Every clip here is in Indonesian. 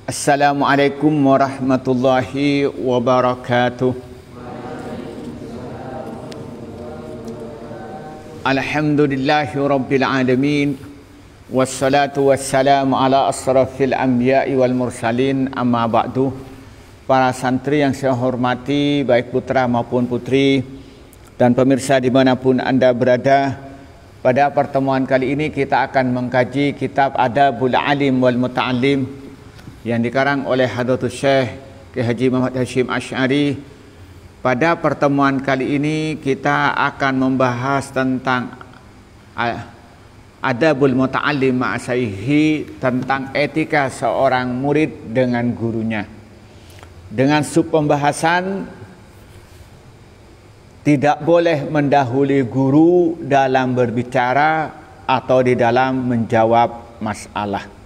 Assalamualaikum warahmatullahi wabarakatuh. Alhamdulillahi rabbil alamin. Wassalatu wassalamu ala asrafil anbiya'i wal mursalin, amma ba'du. Para santri yang saya hormati, baik putra maupun putri, dan pemirsa dimanapun Anda berada, pada pertemuan kali ini kita akan mengkaji kitab Adabul Alim wal Muta'allim yang dikarang oleh Hadratus Syekh Kiai Haji Muhammad Hashim Asy'ari. Pada pertemuan kali ini kita akan membahas tentang Adabul Muta'allim ma'asaihi, tentang etika seorang murid dengan gurunya, dengan sub pembahasan tidak boleh mendahului guru dalam berbicara atau di dalam menjawab masalah.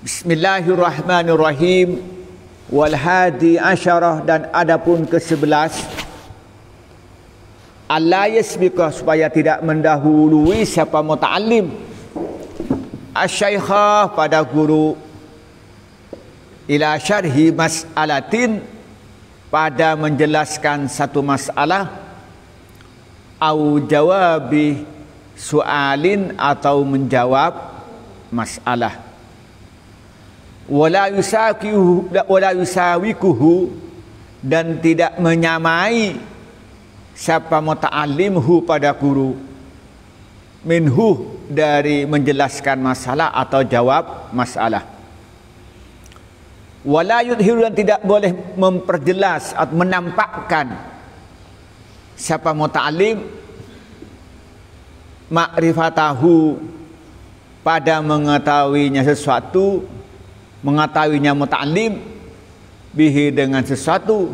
Bismillahirrahmanirrahim. Wal hadi asyarah, dan adapun ke-11, alla yasbiqa, supaya tidak mendahului siapa muta'allim, asy-syaikhah, pada guru, ila syarhi mas'alatin, pada menjelaskan satu masalah, au jawabi su'alin, atau menjawab masalah, wala yusawikuhu, dan tidak menyamai siapa muta'allimhu pada guru, minhu, dari menjelaskan masalah atau jawab masalah, wala yudhiru, dan tidak boleh memperjelas atau menampakkan siapa muta'allim ma'rifatahu, pada mengetahuinya sesuatu, mengetahuinya muta'allim bihi, dengan sesuatu,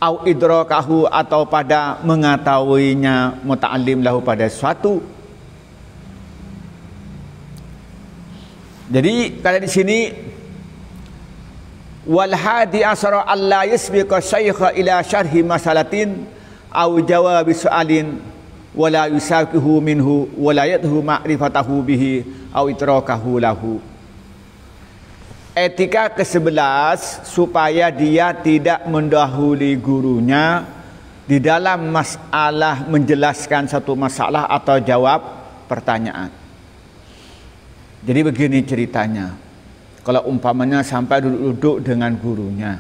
au idrakahu, atau pada mengetahuinya muta'allim lahu pada sesuatu. Jadi kalau di sini wal hadi asra alla yasbiqa syaikha ila syarhi masalatin au jawabi su'alin wala yusaqihu minhu wala yadhu ma'rifatahu bihi au itrakahu lahu. Etika ke-11, supaya dia tidak mendahului gurunya di dalam masalah, menjelaskan satu masalah atau jawab pertanyaan. Jadi begini ceritanya, kalau umpamanya sampai duduk-duduk dengan gurunya,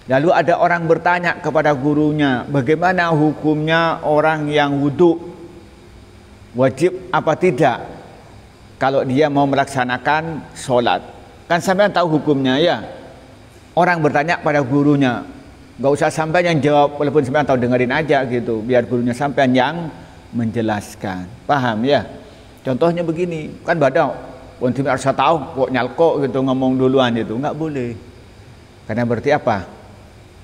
lalu ada orang bertanya kepada gurunya, bagaimana hukumnya orang yang wudhu, wajib apa tidak kalau dia mau melaksanakan sholat. Kan sampean tahu hukumnya ya. Orang bertanya pada gurunya, gak usah sampai yang jawab, walaupun sampean tahu, dengerin aja gitu, biar gurunya sampean yang menjelaskan. Paham ya? Contohnya begini, kan badau, untuk harus tahu kok nyalkok gitu, ngomong duluan itu nggak boleh. Karena berarti apa?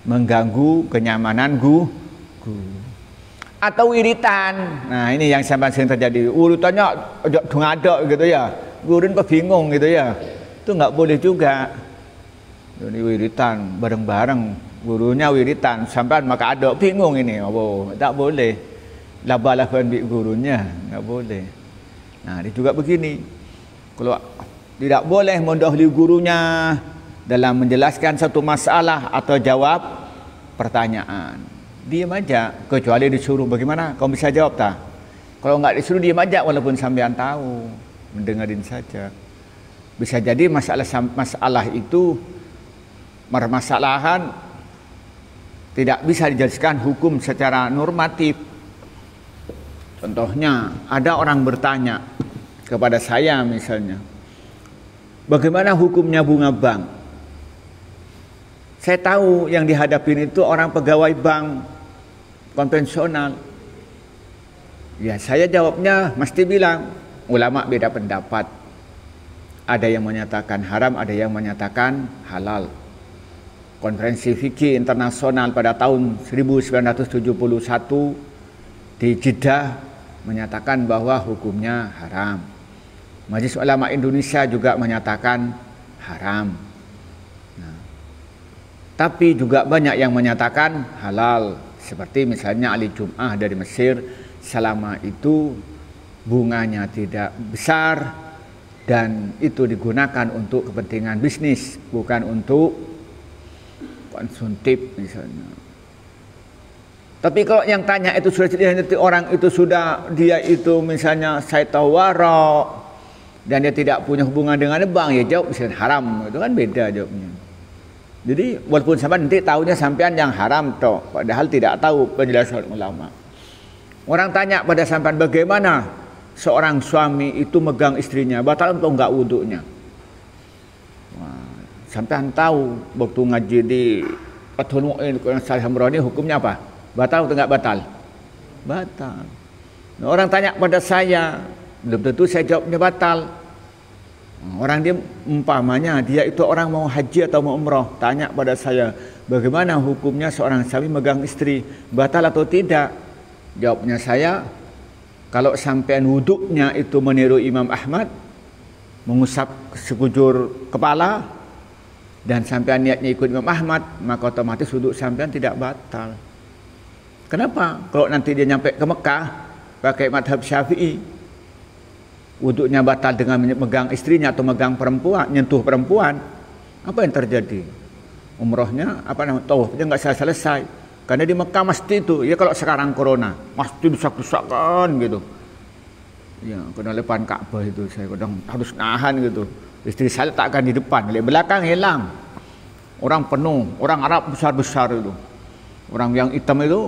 Mengganggu kenyamanan guru. Atau wiritan. Nah, ini yang sampai sering terjadi. Urutannya ngadok gitu ya. Gurun bingung gitu ya. Itu nggak boleh juga. Jadi wiritan bareng-bareng, gurunya wiritan, sampai maka adok bingung ini. Oh, tak boleh. Laba-laban gurunya, nggak boleh. Nah, ini juga begini. Kalau tidak boleh mendahului gurunya dalam menjelaskan satu masalah atau jawab pertanyaan, diam aja, kecuali disuruh. Bagaimana kau bisa jawab tak? Kalau nggak disuruh, diam aja, walaupun sampean tahu, mendengarin saja. Bisa jadi masalah itu permasalahan tidak bisa dijelaskan hukum secara normatif. Contohnya, ada orang bertanya kepada saya misalnya, bagaimana hukumnya bunga bank? Saya tahu yang dihadapin itu orang pegawai bank konvensional. Ya, saya jawabnya mesti bilang, ulama beda pendapat. Ada yang menyatakan haram, ada yang menyatakan halal. Konferensi Fikih Internasional pada tahun 1971 di Jeddah menyatakan bahwa hukumnya haram. Majelis Ulama Indonesia juga menyatakan haram. Nah, tapi juga banyak yang menyatakan halal, seperti misalnya Ali Jum'ah dari Mesir, selama itu bunganya tidak besar, dan itu digunakan untuk kepentingan bisnis, bukan untuk konsumtif misalnya. Tapi kalau yang tanya itu sudah nanti orang itu sudah dia itu misalnya saya tahu warok dan dia tidak punya hubungan dengan bank, ya jawab misalnya haram, itu kan beda jawabnya. Jadi walaupun sampai nanti tahunya sampean yang haram toh, padahal tidak tahu penjelasan ulama. Orang tanya pada sampean bagaimana seorang suami itu megang istrinya, batal atau enggak wudhunya? Sampean tahu waktu ngaji di Fathul Mu'in Salih Hamrani hukumnya apa? Batal atau enggak batal? Batal. Nah, orang tanya pada saya, belum tentu saya jawabnya batal. Orang dia umpamanya dia itu orang mau haji atau mau umroh, tanya pada saya bagaimana hukumnya seorang suami megang istri, batal atau tidak? Jawabnya saya, kalau sampean wuduknya itu meniru Imam Ahmad, mengusap sekujur kepala dan sampean niatnya ikut Imam Ahmad, maka otomatis wuduk sampean tidak batal. Kenapa? Kalau nanti dia nyampe ke Mekah pakai madhab Syafi'i, wuduknya batal dengan megang istrinya atau megang perempuan, nyentuh perempuan, apa yang terjadi? Umrohnya apa namanya? Tawafnya nggak selesai. Karena di Mekah mesti itu, ya kalau sekarang corona, mesti desak-desakan gitu. Ya, kena depan Ka'bah itu saya kadang harus nahan gitu. Istri saya takkan di depan, di belakang hilang. Orang penuh, orang Arab besar-besar itu. Orang yang hitam itu,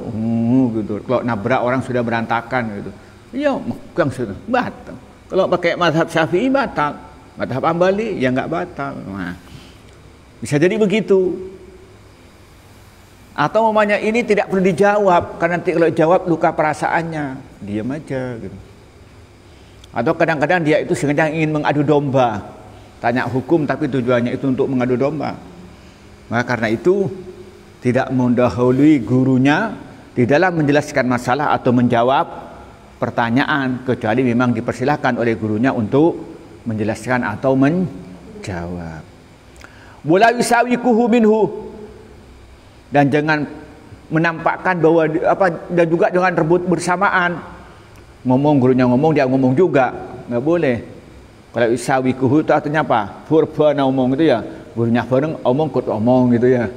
gitu. Kalau nabrak orang sudah berantakan gitu. Iya, megang sudah batal. Kalau pakai mazhab Syafi'i batal, mazhab Hambali ya nggak batal. Nah, bisa jadi begitu. Atau mamanya ini tidak perlu dijawab, karena nanti kalau jawab luka perasaannya, diam aja gitu. Atau kadang-kadang dia itu sengaja ingin mengadu domba, tanya hukum tapi tujuannya itu untuk mengadu domba. Maka karena itu tidak mendahului gurunya di dalam menjelaskan masalah atau menjawab pertanyaan, kecuali memang dipersilahkan oleh gurunya untuk menjelaskan atau menjawab. Wala yusawikuhu minhu, dan jangan menampakkan bahwa dan juga jangan rebut bersamaan. Ngomong gurunya ngomong, dia ngomong juga, nggak boleh. Kalau yusawikuhu itu artinya apa? Furbana omong itu ya, gurunya bareng omong ikut omong gitu ya.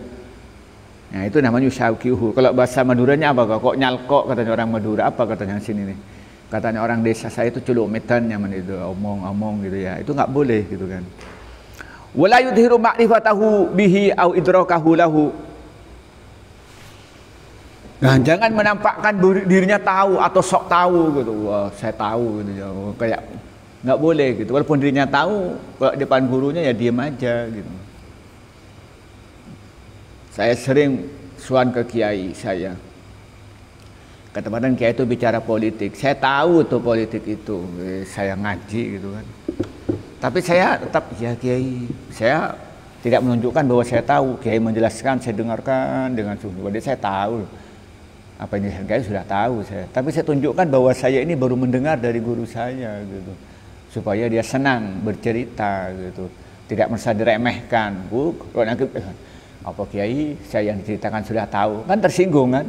Nah itu namanya yusawikuhu. Kalau bahasa Maduranya apa? Kok nyalkok katanya orang Madura, apa katanya sini nih? Katanya orang desa saya itu celumetan nyaman itu, omong-omong gitu ya. Itu nggak boleh gitu kan. Wala yudhiru ma'rifatahu bihi au idrakahu lahu. Nah, jangan menampakkan dirinya tahu atau sok tahu gitu. Wah, saya tahu gitu ya. Kayak nggak boleh gitu. Walaupun dirinya tahu, kalau depan gurunya ya diam aja gitu. Saya sering suan ke kiai saya. Kata badan kiai itu bicara politik. Saya tahu tuh politik itu. Saya ngaji gitu kan. Tapi saya tetap ya kiai. Saya tidak menunjukkan bahwa saya tahu. Kiai menjelaskan, saya dengarkan dengan sungguh. Jadi saya tahu. Apa yang saya sudah tahu saya. Tapi saya tunjukkan bahwa saya ini baru mendengar dari guru saya gitu. Supaya dia senang bercerita gitu. Tidak merasa diremehkan. Apa kiai saya yang diceritakan sudah tahu. Kan tersinggung kan?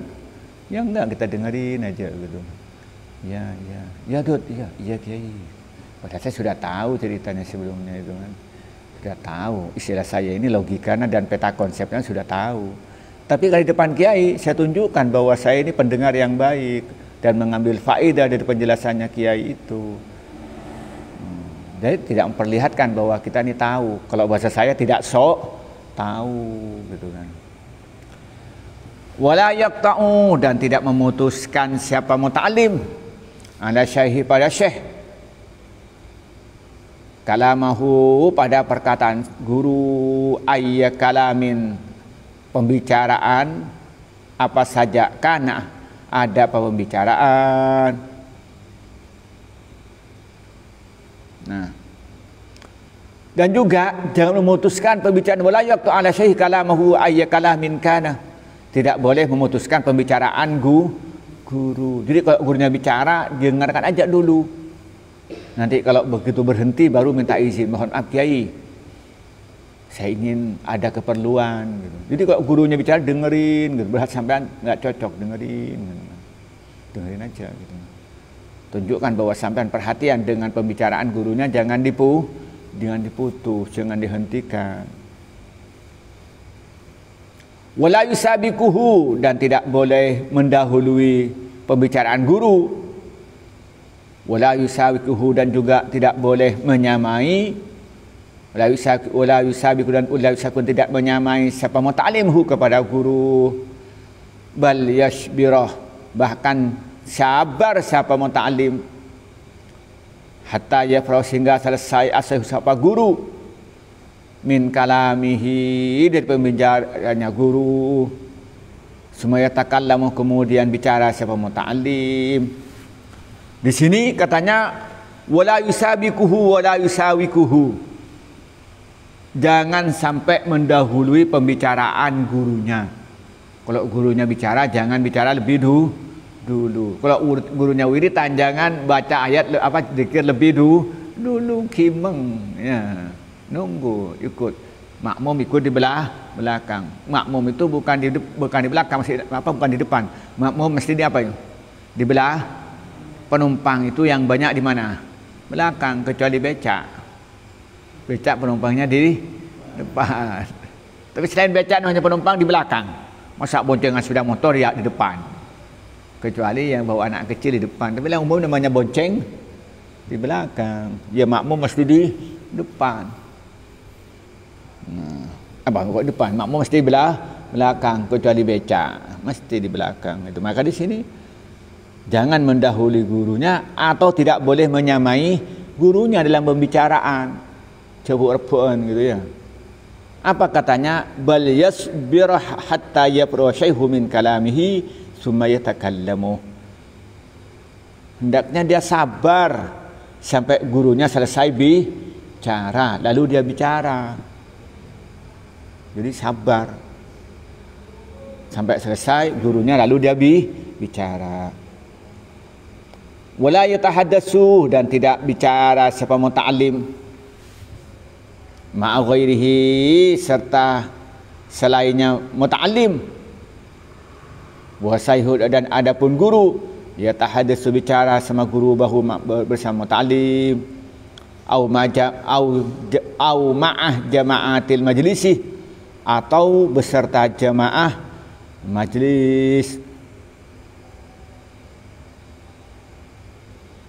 Ya enggak, kita dengerin aja gitu. Ya Dut, iya kiai. Padahal saya sudah tahu ceritanya sebelumnya itu kan. Sudah tahu. Istilah saya ini logikanya dan peta konsepnya sudah tahu. Tapi kalau di depan kiai, saya tunjukkan bahwa saya ini pendengar yang baik dan mengambil faedah dari penjelasannya kiai itu. Jadi tidak memperlihatkan bahwa kita ini tahu. Kalau bahasa saya tidak sok tahu gitu kan. Wala yaqta'u, dan tidak memutuskan siapa muta'alim ala syaihi pada syekh. Kalamahu, pada perkataan guru, ayya kalamin, pembicaraan apa saja, karena ada apa pembicaraan. Nah, dan juga jangan memutuskan pembicaraan wala yaqtu ala syaihi kalamahu ayya kalamin kana. Tidak boleh memutuskan pembicaraan guru. Jadi kalau gurunya bicara, dengarkan aja dulu. Nanti kalau begitu berhenti baru minta izin, mohon maaf kiai, saya ingin ada keperluan gitu. Jadi kalau gurunya bicara dengerin gitu. Berarti sampean nggak cocok dengerin aja gitu. Tunjukkan bahwa sampean perhatian dengan pembicaraan gurunya, jangan diputus, jangan dihentikan. Wala yusabiquhu, dan tidak boleh mendahului pembicaraan guru. Wala yusabiquhu, dan juga tidak boleh menyamai. Wala yusabiqu, dan wala yusabiqu, tidak menyamai siapa muta'alimhu kepada guru. Bal yasbirah, bahkan sabar siapa muta'alim hatta yafrah, sehingga selesai asal siapa guru min kalamihi, dari pembicaraannya guru. Semua takallamu, kemudian bicara siapa muta'alim. Di sini katanya wala yusabiquhu wala yusawiquhu, jangan sampai mendahului pembicaraan gurunya. Kalau gurunya bicara, jangan bicara lebih dulu. Kalau gurunya wiritan, jangan baca ayat zikir lebih dulu. Kimeng, ya, nunggu ikut. Makmum ikut di belakang. Makmum itu bukan di belakang, bukan di depan. Makmum mesti di apa ya? Di belah. Penumpang itu yang banyak di mana? Belakang, kecuali becak. Becak penumpangnya di depan. Tapi selain becak, hanya penumpang di belakang. Masa boncengan sepeda motor ya di depan. Kecuali yang bawa anak kecil di depan. Tapi yang umum namanya bonceng di belakang. Ya makmum mesti di depan. Kok depan? Makmum mesti belakang, kecuali becak mesti di belakang. Itu maka di sini jangan mendahului gurunya, atau tidak boleh menyamai gurunya dalam pembicaraan. Coba gitu ya. Apa katanya? Bal yasbir hatta yafra syaihu min kalamihi summa yatakallamu. Hendaknya dia sabar sampai gurunya selesai bicara, lalu dia bicara. Jadi sabar sampai selesai gurunya, lalu dia bicara. Wala yatahaddatsu, dan tidak bicara siapa muta'allim ma'a ghairihi, serta selainnya muta'allim. Wa sayhud, dan adapun guru, yatahaddatsu, bicara sama guru bahu bersama muta'allim. Au ma'ah jama'atil majlisi, atau beserta jamaah majlis.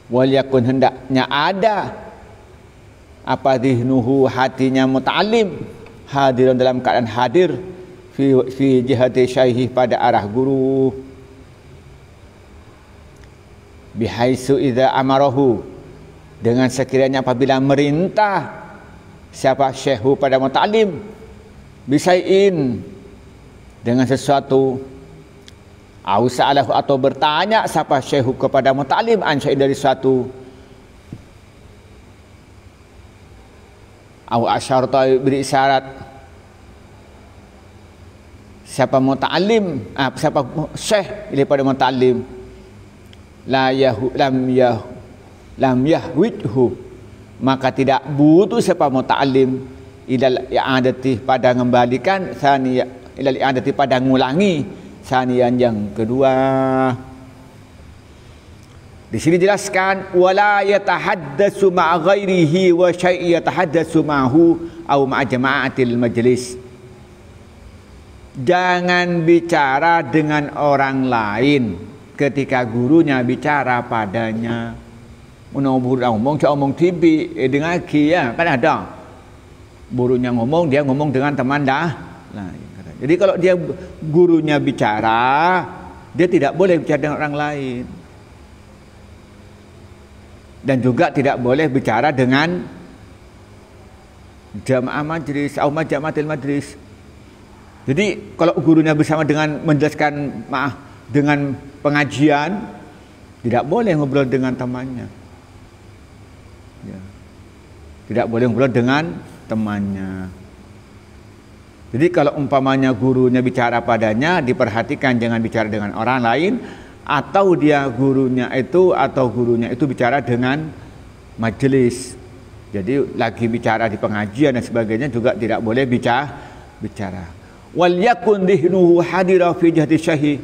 Wal yakun, hendaknya ada apa dhihnuhu, hatinya muta'alim, hadiran, dalam keadaan hadir, fi jihati syaihi, pada arah guru. Bihaisu idza amarahu, dengan sekiranya apabila merintah siapa syekhu pada muta'alim, bisai'in, dengan sesuatu, au sa'alahu, atau bertanya siapa syekhu kepada muta'alim an syai', dari suatu, au asyarta, beri isyarat siapa muta'alim, siapa syekh daripada muta'alim, lam yahwidhu, maka tidak butuh siapa muta'alim ilal i'adati, pada mengembalikan, ilal i'adati, pada ngulangi, sanian, yang kedua. Di sini jelaskan wala yatahaddatsu ma'a ghairihi wa syai'un yatahaddatsu ma'hu aw ma'a jama'atil majlis. Jangan bicara dengan orang lain ketika gurunya bicara padanya. Ngomong TV dengan kia, kan ada. Gurunya ngomong, dia ngomong dengan teman dah. Jadi kalau dia gurunya bicara, dia tidak boleh bicara dengan orang lain. Dan juga tidak boleh bicara dengan jamaah majlis atau jamaatil majlis. Jadi kalau gurunya bersama dengan menjelaskan dengan pengajian, tidak boleh ngobrol dengan temannya. Ya. Tidak boleh ngobrol dengan temannya. Jadi kalau umpamanya gurunya bicara padanya, diperhatikan jangan bicara dengan orang lain, atau dia gurunya itu bicara dengan majelis. Jadi lagi bicara di pengajian dan sebagainya juga tidak boleh bicara. Wal yakun dhihnuhu hadira fi jihati syaihi,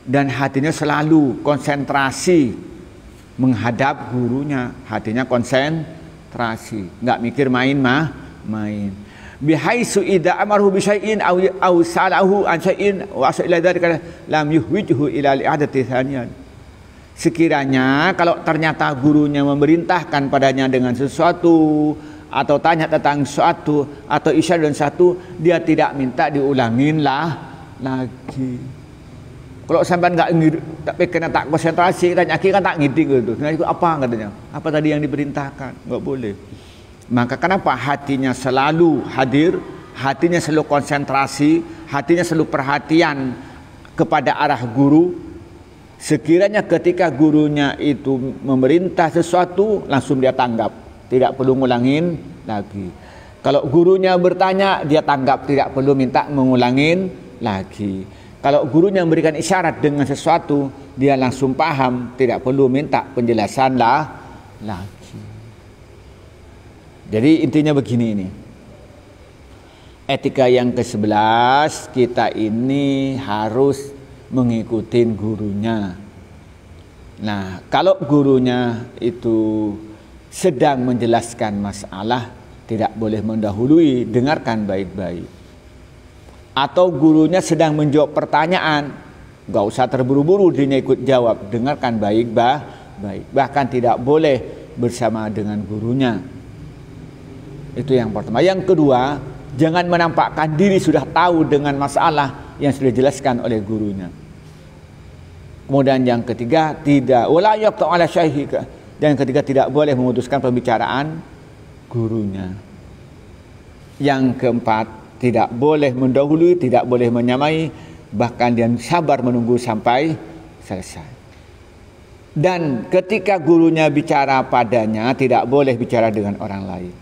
dan hatinya selalu konsentrasi menghadap gurunya, hatinya konsentrasi, nggak mikir main. Bihaisu idza amaru bi syai'in aw salahu an syai'in wa ila dzalika lam yuhwijhu ila i'adati thaniyan. Sekiranya kalau ternyata gurunya memerintahkan padanya dengan sesuatu atau tanya tentang sesuatu atau isyarat dan satu, dia tidak minta diulangin lagi. Kalau sampai nggak tapi kena tak konsentrasi, tanya kan tak ngerti gitu. Nah, itu apa katanya? Apa tadi yang diperintahkan? Nggak boleh. Maka kenapa hatinya selalu hadir, hatinya selalu konsentrasi, hatinya selalu perhatian kepada arah guru. Sekiranya ketika gurunya itu memerintah sesuatu, langsung dia tanggap, tidak perlu ngulangin lagi. Kalau gurunya bertanya, dia tanggap, tidak perlu minta mengulangin lagi. Kalau gurunya memberikan isyarat dengan sesuatu, dia langsung paham, tidak perlu minta penjelasan lagi. Jadi intinya begini ini. Etika yang ke-11, kita ini harus mengikuti gurunya. Nah, kalau gurunya itu sedang menjelaskan masalah, tidak boleh mendahului, dengarkan baik-baik. Atau gurunya sedang menjawab pertanyaan, gak usah terburu-buru dia ikut jawab, dengarkan baik-baik. Bahkan tidak boleh bersama dengan gurunya. Itu yang pertama. Yang kedua, jangan menampakkan diri sudah tahu dengan masalah yang sudah dijelaskan oleh gurunya. Kemudian yang ketiga, tidak wala yaqta ala syaikhika. Dan yang ketiga, tidak boleh memutuskan pembicaraan gurunya. Yang keempat, tidak boleh mendahului, tidak boleh menyamai, bahkan dia sabar menunggu sampai selesai. Dan ketika gurunya bicara padanya, tidak boleh bicara dengan orang lain.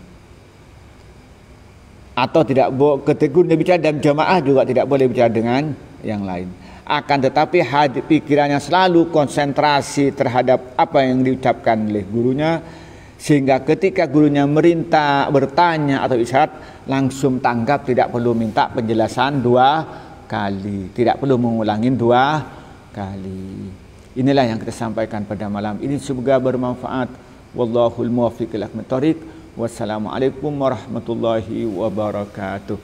Atau tidak ketika gurunya bicara dalam jamaah juga tidak boleh bicara dengan yang lain. Akan tetapi pikirannya selalu konsentrasi terhadap apa yang diucapkan oleh gurunya, sehingga ketika gurunya merintah, bertanya atau isyarat, langsung tanggap, tidak perlu minta penjelasan 2 kali, tidak perlu mengulangi 2 kali. Inilah yang kita sampaikan pada malam ini, semoga bermanfaat. Wallahul muwaffiq ila aqwamit thoriq. Wassalamualaikum warahmatullahi wabarakatuh.